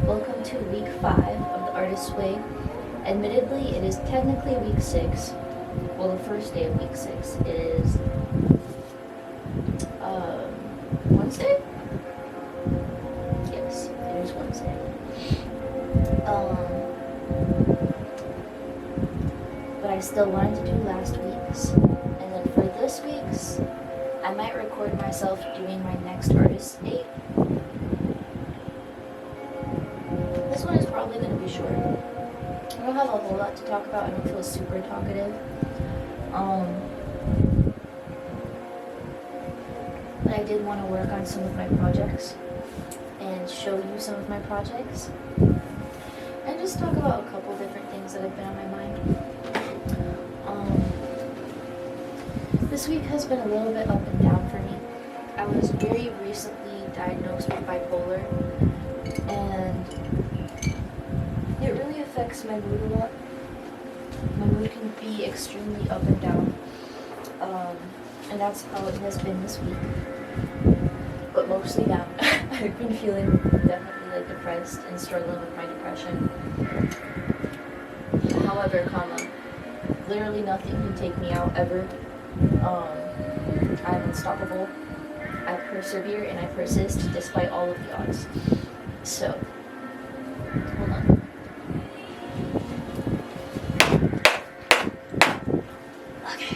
Welcome to week 5 of the Artist's Way. Admittedly, it is technically week 6. Well, the first day of week 6 is Wednesday? Yes, it is Wednesday. But I still wanted to do last week's. And then for this week's, I might record myself doing my next Artist's Day. This one is probably going to be short. I don't have a whole lot to talk about. I don't feel super talkative. But I did want to work on some of my projects and show you some of my projects. And just talk about a couple different things that have been on my mind. This week has been a little bit up and down for me. I was very recently diagnosed with bipolar, and it really affects my mood a lot. My mood can be extremely up and down, and that's how it has been this week, but mostly down. I've been feeling definitely depressed and struggling with my depression. However, literally nothing can take me out ever. I'm unstoppable. I persevere and I persist despite all of the odds. So, hold on. Okay.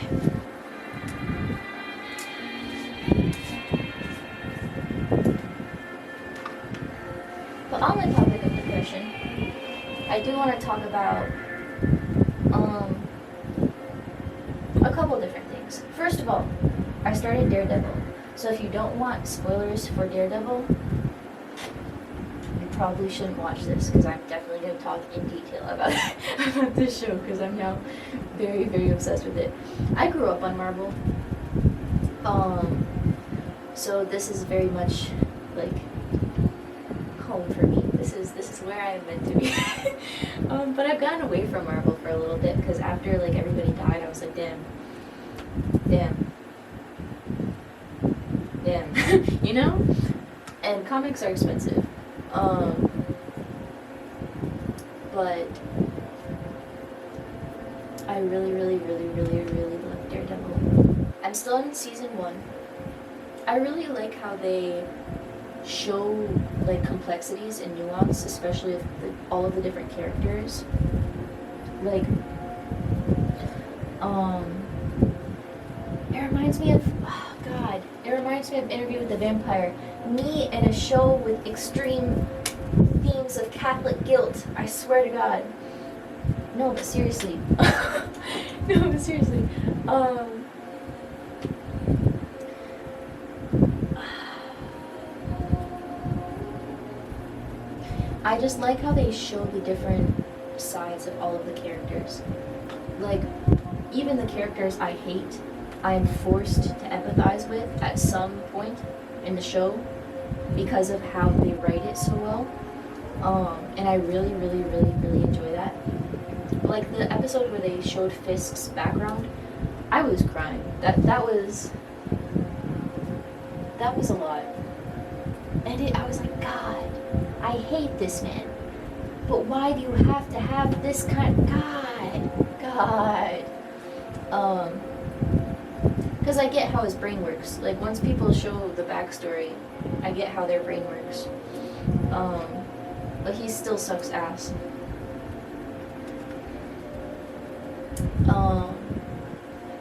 But on the topic of depression, I do want to talk about a couple different things. First of all, I started Daredevil. So if you don't want spoilers for Daredevil, you probably shouldn't watch this, because I'm definitely going to talk in detail about this show, because I'm now very, very obsessed with it. I grew up on Marvel, so this is very much like home for me. This is where I'm meant to be. But I've gotten away from Marvel for a little bit, because after everybody died, I was like, damn, you know? And comics are expensive. But I really, really, really, really, really love Daredevil. I'm still in season 1. I really like how they show complexities and nuance, especially of all of the different characters. It reminds me of Interview with the Vampire. Me and a show with extreme themes of Catholic guilt. I swear to God. No, but seriously. I just like how they show the different sides of all of the characters. Even the characters I hate, I'm forced to empathize with at some point in the show because of how they write it so well. And I really, really, really, really enjoy that. The episode where they showed Fisk's background, I was crying. That was a lot. And I was like, God, I hate this man. But why do you have to have this kind of God? Because I get how his brain works. Once people show the backstory, I get how their brain works. But he still sucks ass.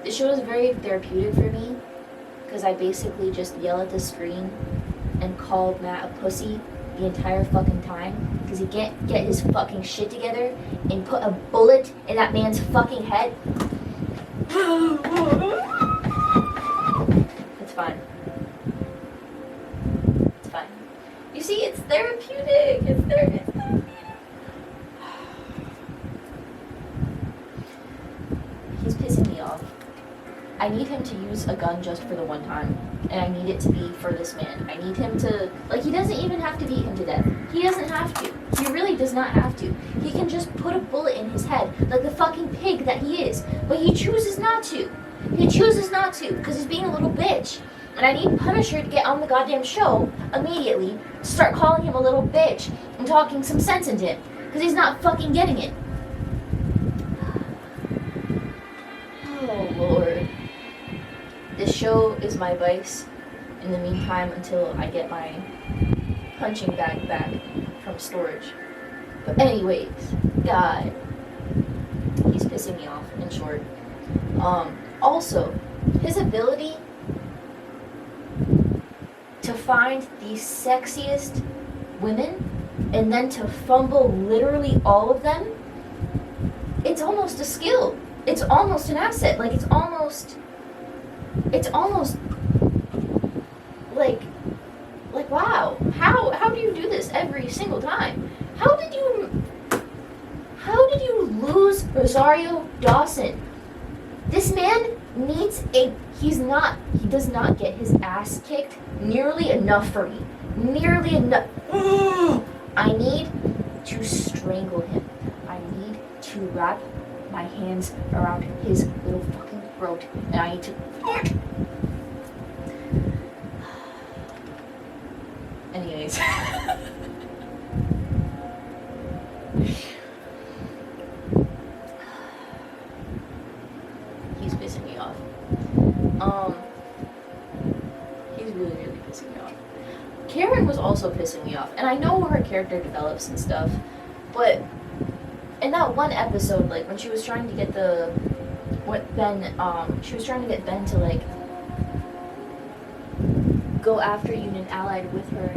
The show is very therapeutic for me, because I basically just yell at the screen and call Matt a pussy the entire fucking time, because he can't get his fucking shit together and put a bullet in that man's fucking head. It's fine. You see, it's therapeutic. It's therapeutic. He's pissing me off. I need him to use a gun just for the one time. And I need it to be for this man. I need him to, like, he doesn't even have to beat him to death. He doesn't have to. He really does not have to. He can just put a bullet in his head, like the fucking pig that he is. But he chooses not to. He chooses not to, because he's being a little bitch. And I need Punisher to get on the goddamn show immediately, start calling him a little bitch, and talking some sense into him. Because he's not fucking getting it. Oh, Lord. This show is my vice in the meantime until I get my punching bag back from storage. But anyways, God, he's pissing me off, in short. Also, his ability to find the sexiest women and then to fumble literally all of them, it's almost a skill. It's almost an asset. Like, it's almost like wow. How do you do this every single time? How did you lose Rosario Dawson? This man he does not get his ass kicked nearly enough for me. Nearly enough. I need to strangle him. I need to wrap my hands around his little fucking throat, and I need to. Anyways. He's pissing me off. He's really, really pissing me off. Karen was also pissing me off, and I know her character develops and stuff, but in that one episode, like, when she was trying to get she was trying to get Ben to, like, go after Union Allied with her,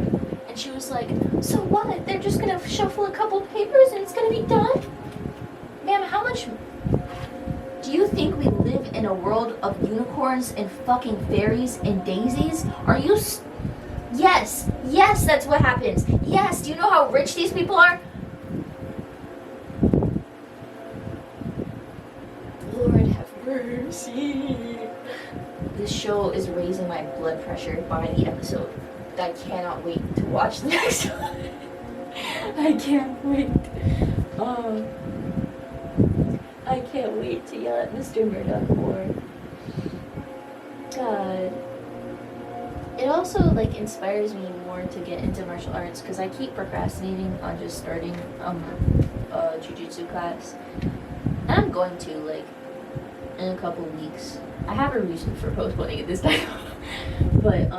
and she was like, so what? They're just gonna shuffle a couple papers and it's gonna be done? Ma'am, how much... Do you think we live in a world of unicorns and fucking fairies and daisies? Are you... Yes, that's what happens. Yes, do you know how rich these people are? Lord have mercy. This show is raising my blood pressure by the episode. I cannot wait to watch the next one. I can't wait. I can't wait to yell at Mr. Murdoch more. God. It also, like, inspires me more to get into martial arts because I keep procrastinating on just starting a jiu-jitsu class. And I'm going to, like, in a couple weeks. I have a reason for postponing it this time. But,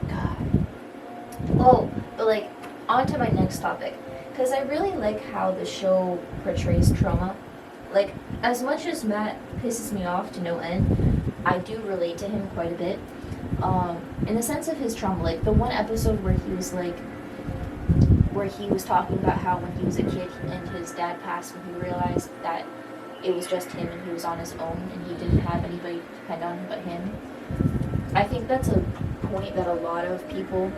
God. Oh, but, like, on to my next topic. Because I really like how the show portrays trauma. Like, as much as Matt pisses me off to no end, I do relate to him quite a bit. In the sense of his trauma, like, the one episode where he was, like, where he was talking about how when he was a kid and his dad passed and he realized that it was just him and he was on his own and he didn't have anybody to depend on but him. I think that's a point that a lot of people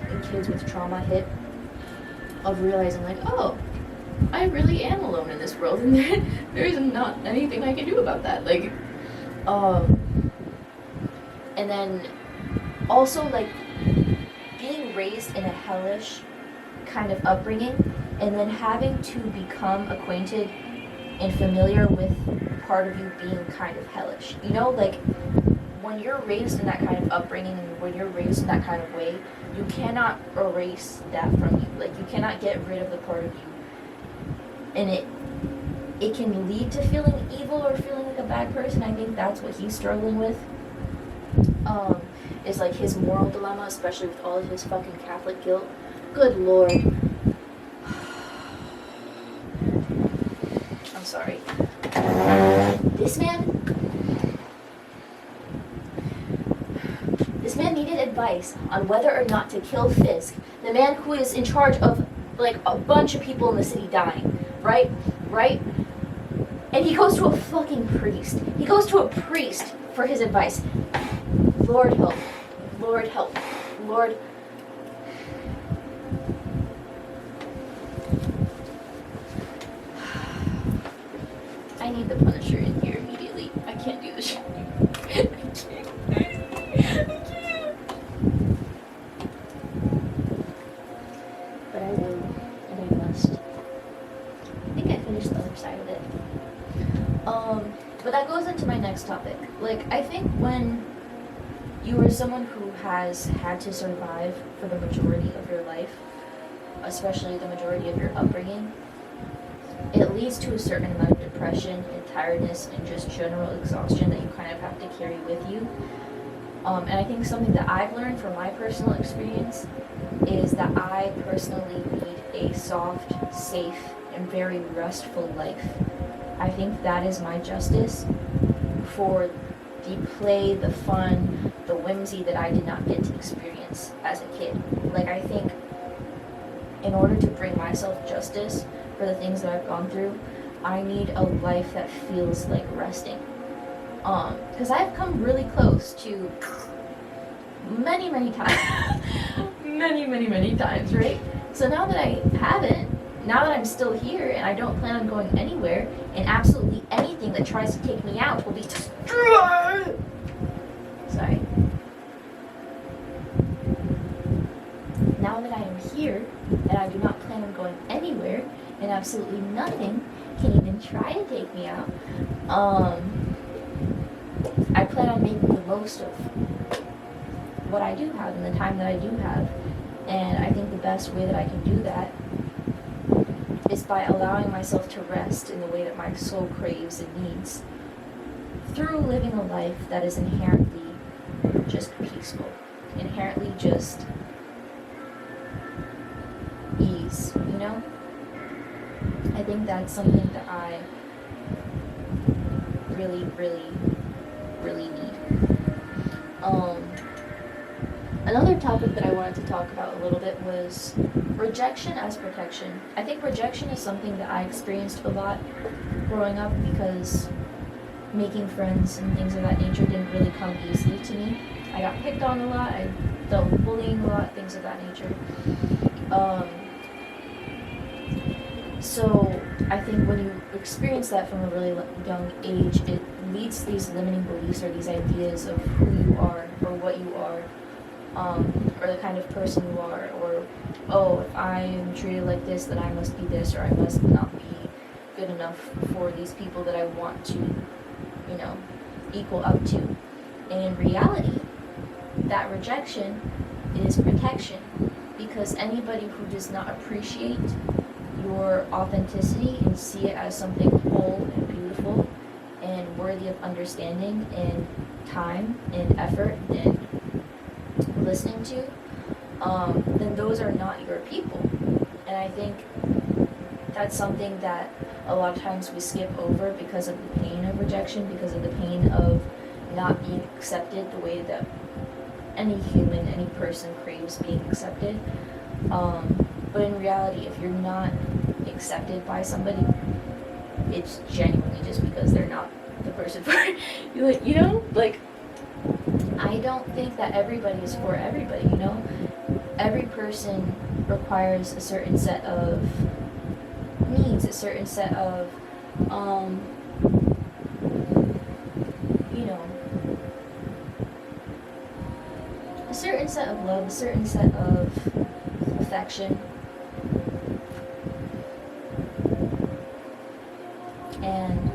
and kids with trauma hit, of realizing, like, oh, I really am alone in this world and there is not anything I can do about that. Like, and then also, like, being raised in a hellish kind of upbringing and then having to become acquainted and familiar with part of you being kind of hellish. You know, like, when you're raised in that kind of upbringing and when you're raised in that kind of way, you cannot erase that from you. Like, you cannot get rid of the part of you. And it can lead to feeling evil or feeling like a bad person. I think that's what he's struggling with. Is, like, his moral dilemma, especially with all of his fucking Catholic guilt. Good Lord. I'm sorry. This man needed advice on whether or not to kill Fisk, the man who is in charge of, like, a bunch of people in the city dying. Right? And he goes to a fucking priest. He goes to a priest for his advice. Lord help. Lord help. Lord. I need the Punisher in here immediately. I can't do this shit. I can't. I can't. But I will, and I must. I think I finished the other side of it. But that goes into my next topic. Like, I think when you are someone who has had to survive for the majority of your life, especially the majority of your upbringing, it leads to a certain amount of depression and tiredness and just general exhaustion that you kind of have to carry with you. And I think something that I've learned from my personal experience is that I personally need a soft, safe, and very restful life. I think that is my justice for the play, the fun, the whimsy that I did not get to experience as a kid. Like, I think in order to bring myself justice for the things that I've gone through, I need a life that feels like resting. Because I've come really close to many times, many times, right? So now that I haven't, now that I'm still here and I don't plan on going anywhere, and absolutely anything that tries to take me out will be destroyed. Sorry. Now that I am here and I do not plan on going anywhere, and absolutely nothing can even try to take me out, I plan on making the most of what I do have and the time that I do have. And I think the best way that I can do that is by allowing myself to rest in the way that my soul craves and needs, through living a life that is inherently just peaceful, inherently just ease, you know? I think that's something that I really need. Another topic that I wanted to talk about a little bit was rejection as protection. I think rejection is something that I experienced a lot growing up because making friends and things of that nature didn't really come easily to me. I got picked on a lot, I dealt with bullying a lot, things of that nature. So I think when you experience that from a really young age, it leads to these limiting beliefs or these ideas of who you are or what you are, or the kind of person you are, or, oh, if I am treated like this, then I must be this, or I must not be good enough for these people that I want to, you know, equal up to. And in reality, that rejection is protection, because anybody who does not appreciate your authenticity and see it as something whole and beautiful and worthy of understanding and time and effort and listening to, then those are not your people. And I think that's something that a lot of times we skip over because of the pain of rejection, because of the pain of not being accepted the way that any human, any person craves being accepted. But in reality, if you're not accepted by somebody, it's genuinely just because they're not the person for it. Like, you know, like, I don't think that everybody is for everybody, you know? Every person requires a certain set of needs, a certain set of, you know, a certain set of love, a certain set of affection. And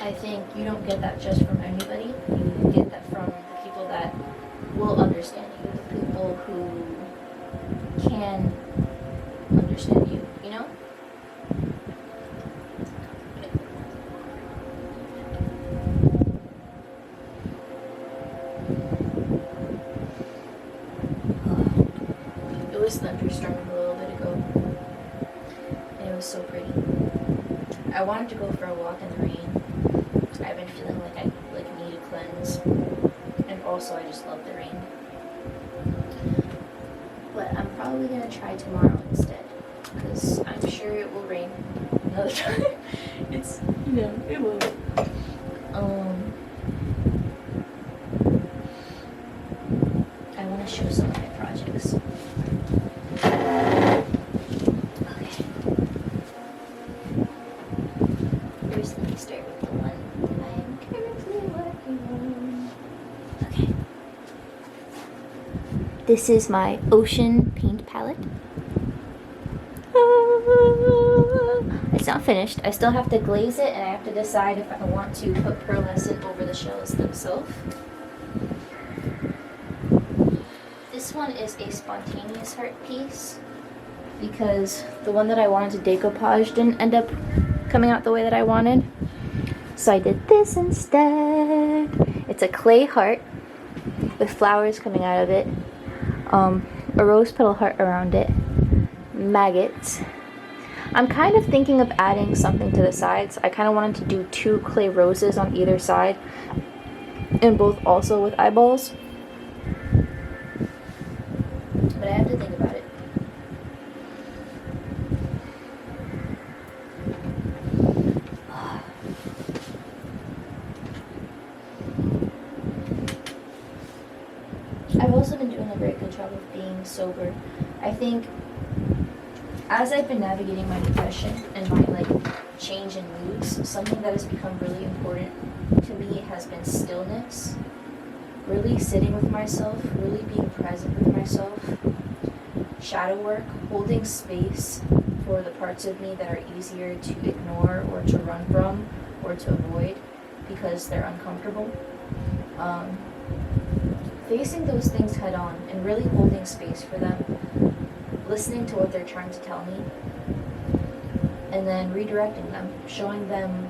I think you don't get that just from anybody. You get that from the people that will understand you, the people who can understand you, you know? It was thunderstorming a little bit ago, and it was so pretty. I wanted to go for a walk in the rain. I've been feeling like I need a cleanse, and also I just love the rain. But I'm probably gonna try tomorrow instead, because I'm sure it will rain another time. It's, you know, it will. I want to show some of my projects. Okay. first, let me start with the one I am currently working on. Okay. This is my Ocean paint palette. It's not finished. I still have to glaze it, and I have to decide if I want to put pearlescent over the shells themselves. This one is a spontaneous heart piece because the one that I wanted to decoupage didn't end up coming out the way that I wanted. So I did this instead. It's a clay heart with flowers coming out of it, a rose petal heart around it, maggots. I'm kind of thinking of adding something to the sides. I kind of wanted to do 2 clay roses on either side, and both also with eyeballs. But I have to think about it. I've also been doing a very good job of being sober. I think as I've been navigating my depression and my change in moods, something that has become really important to me has been stillness. Really sitting with myself, really being present with myself. Shadow work, holding space for the parts of me that are easier to ignore or to run from or to avoid because they're uncomfortable. Facing those things head on and really holding space for them, listening to what they're trying to tell me, and then redirecting them, showing them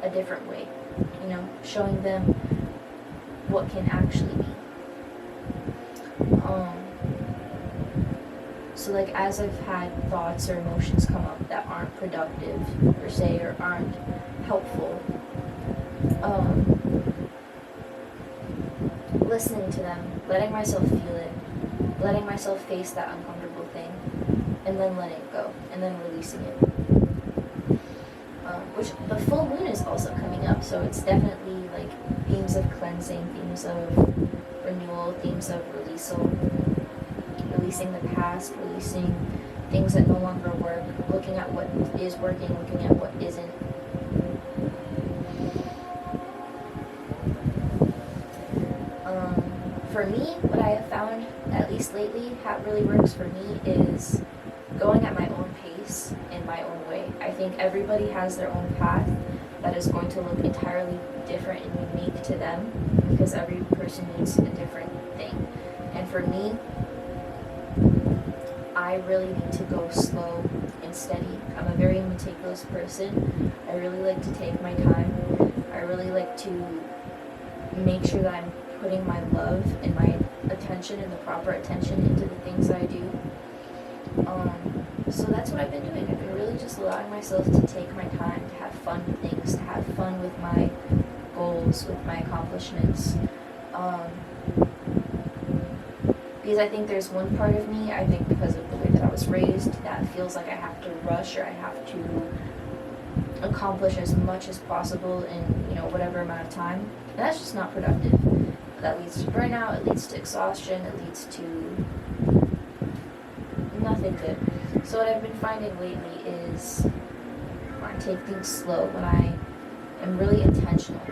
a different way, showing them what can actually be. So as I've had thoughts or emotions come up that aren't productive per se or aren't helpful, listening to them, letting myself feel it, letting myself face that uncomfortable thing, and then letting it go, and then releasing it. Which the full moon is also coming up, so it's definitely themes of cleansing, themes of renewal, themes of releasing the past, releasing things that no longer work, looking at what is working, looking at what isn't. For me, what I have found, at least lately, how it really works for me is going at my own pace in my own way. I think everybody has their own path that is going to look entirely different and unique to them because every person needs a different thing. And for me, I really need to go slow and steady. I'm a very meticulous person. I really like to take my time. I really like to make sure that I'm putting my love and my attention and the proper attention into the things I do. So that's what I've been doing. I've been really just allowing myself to take my time, to have fun with things, to have fun with my goals, with my accomplishments. Because I think there's one part of me, I think because of the way that I was raised, that feels like I have to rush or I have to accomplish as much as possible in, whatever amount of time. And that's just not productive. That leads to burnout, it leads to exhaustion, it leads to nothing good. So what I've been finding lately is when I take things slow, when I am really intentional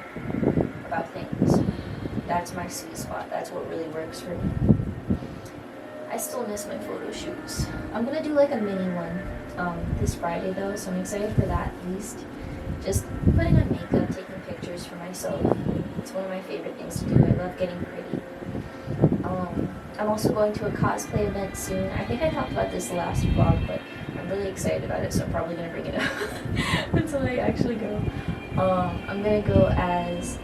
about things, that's my sweet spot. That's what really works for me. I still miss my photo shoots. I'm gonna do a mini one this Friday though, so I'm excited for that at least. Just putting on makeup, taking pictures for myself. It's one of my favorite things to do. I love getting pretty. I'm also going to a cosplay event soon. I think I talked about this last vlog, but I'm really excited about it, so I'm probably gonna bring it up until I actually go. I'm gonna go as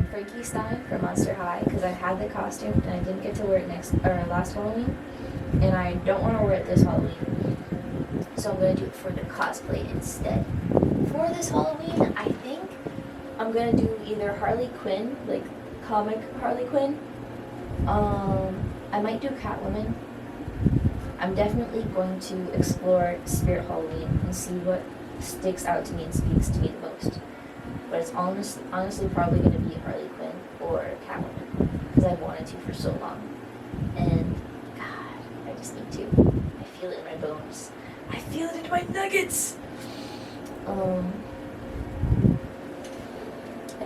Frankenstein from Monster High because I had the costume and I didn't get to wear it last Halloween, and I don't want to wear it this Halloween, so I'm gonna do it for the cosplay instead. For this Halloween, I think I'm gonna do either Harley Quinn, comic Harley Quinn. I might do Catwoman. I'm definitely going to explore Spirit Halloween and see what sticks out to me and speaks to me the most. But it's honestly probably going to be Harley Quinn or Catwoman because I've wanted to for so long. And God, I just need to. I feel it in my bones. I feel it in my nuggets.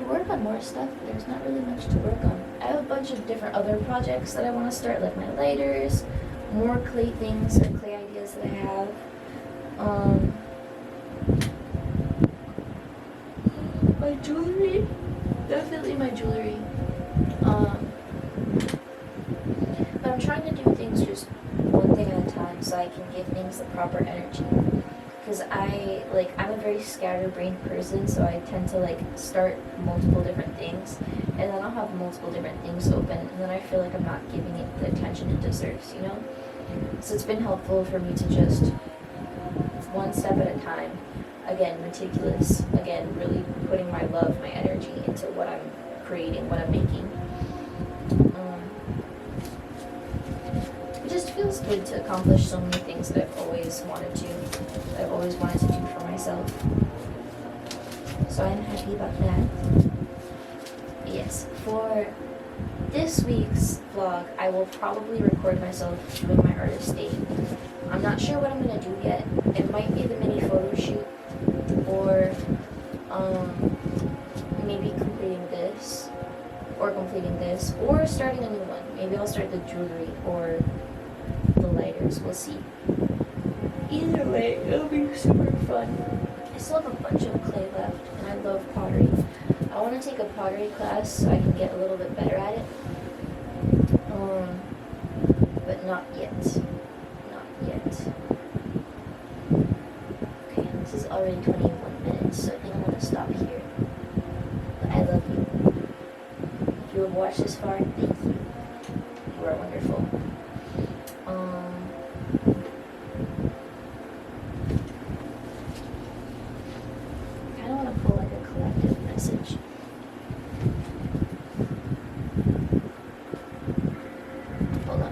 could work on more stuff, but there's not really much to work on. I have a bunch of different other projects that I want to start, like my lighters, more clay things or clay ideas that I have. My jewelry, definitely my jewelry. But I'm trying to do things just one thing at a time so I can give things the proper energy. Because I'm a very scatterbrained person, so I tend to start multiple different things, and then I'll have multiple different things open, and then I feel like I'm not giving it the attention it deserves, you know? So it's been helpful for me to just one step at a time, again, meticulous, again, really putting my love, my energy into what I'm creating, what I'm making. It just feels good to accomplish so many things that I've always wanted to do for myself. So I'm happy about that. Yes, for this week's vlog, I will probably record myself doing my artist day. I'm not sure what I'm going to do yet. It might be the mini photo shoot, or maybe completing this, or starting a new one. Maybe I'll start the jewelry or the lighters. We'll see. Either way, it'll be super fun. I still have a bunch of clay left, and I love pottery. I want to take a pottery class so I can get a little bit better at it. But not yet. Not yet. Okay, this is already 21 minutes, so I think I'm going to stop here. But I love you. If you have watched this far, thank you. You are wonderful. I kind of want to pull like a collective message. Hold on.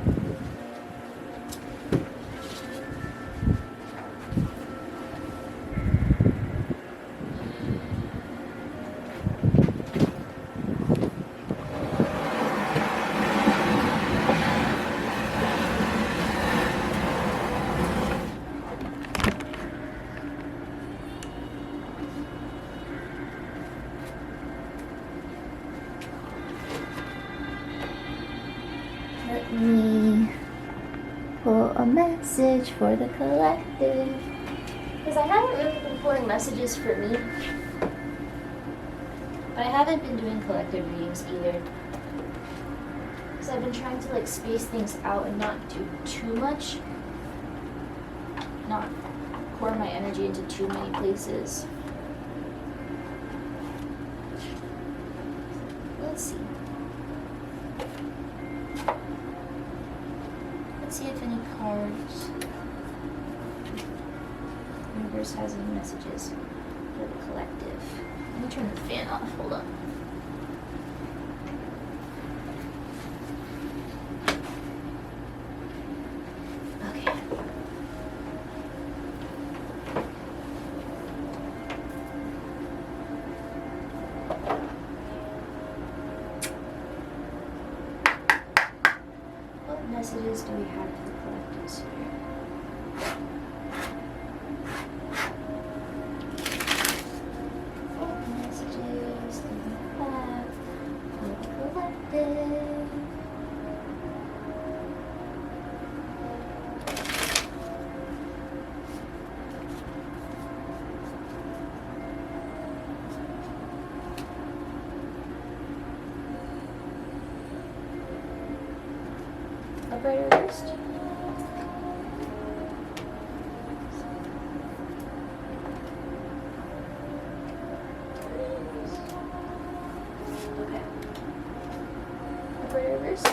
Let me pull a message for the collective. Because I haven't really been pulling messages for me. But I haven't been doing collective readings either. Because I've been trying to space things out and not do too much. Not pour my energy into too many places. Let's see. Let's see if any cards, universe has any messages for the collective. Let me turn the fan off. Hold on. Okay. What messages do we have for the collectives here? What messages do we have for the collective? Upright wrist. Okay. Upright wrist.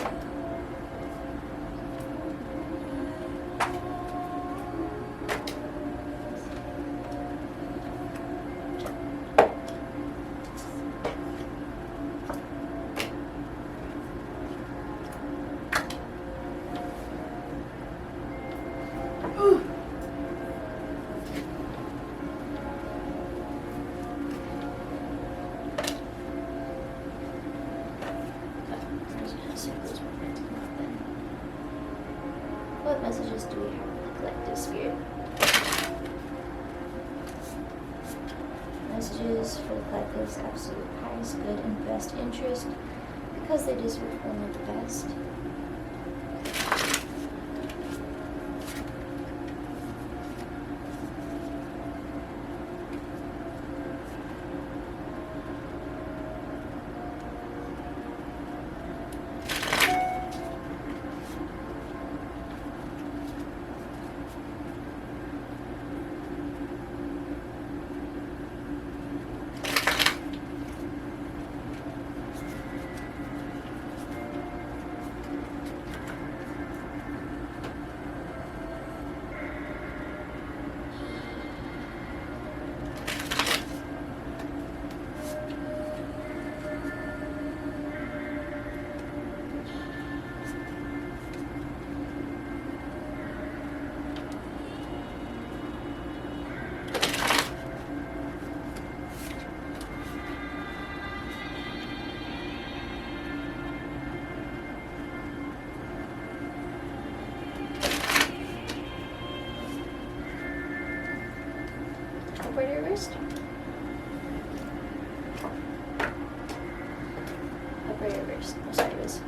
What messages do we have for the collective spirit? messages for the collective's absolute highest good and best interest because they deserve only the best. Upright your wrist. Upright your wrist. No, sideways.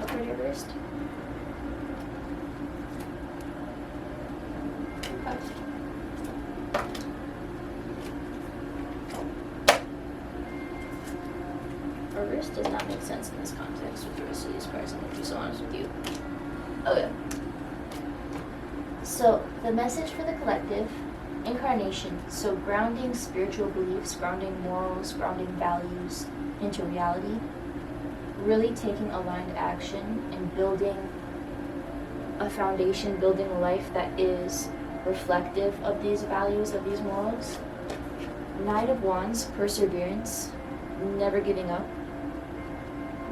Upright your wrist. Okay. Reverse does not make sense in this context with the rest of these cards. I'm going to be so honest with you. Okay. So, the message for the collective, incarnation. So, grounding spiritual beliefs, grounding morals, grounding values into reality. Really taking aligned action and building a foundation, building a life that is reflective of these values, of these morals. Knight of Wands, perseverance, never giving up,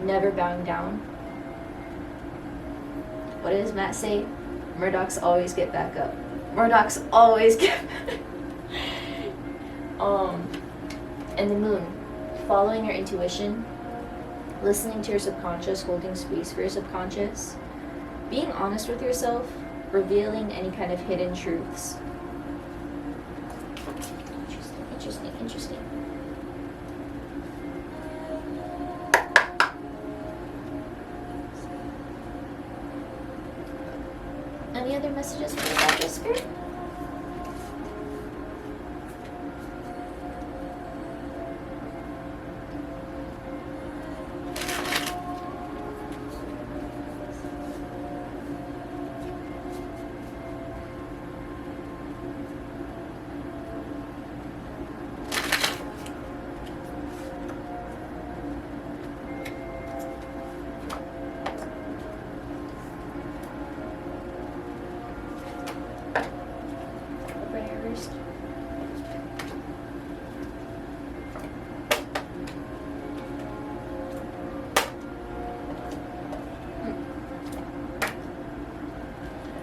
never bowing down. What does Matt say? Murdochs always get back up. Murdochs always get back and the Moon, following your intuition, listening to your subconscious, holding space for your subconscious, being honest with yourself, revealing any kind of hidden truths. Interesting. Any other messages for the Dr. Spirit?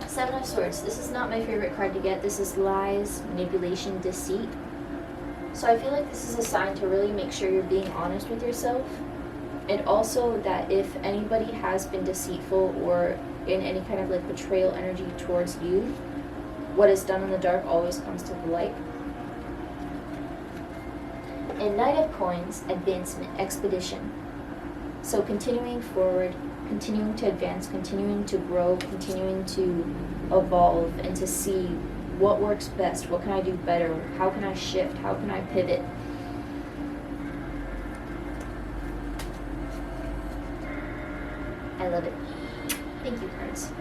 Seven of Swords. This is not my favorite card to get. This is lies, manipulation, deceit. So I feel like this is a sign to really make sure you're being honest with yourself. And also that if anybody has been deceitful or in any kind of like betrayal energy towards you, what is done in the dark always comes to the light. And Knight of Coins, advancement, expedition. So continuing forward, continuing to advance, continuing to grow, continuing to evolve, and to see what works best, what can I do better, how can I shift, how can I pivot. I love it. Thank you, cards.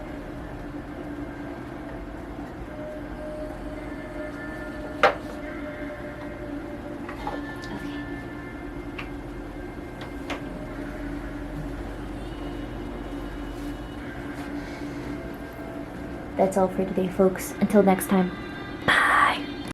That's all for today, folks. Until next time.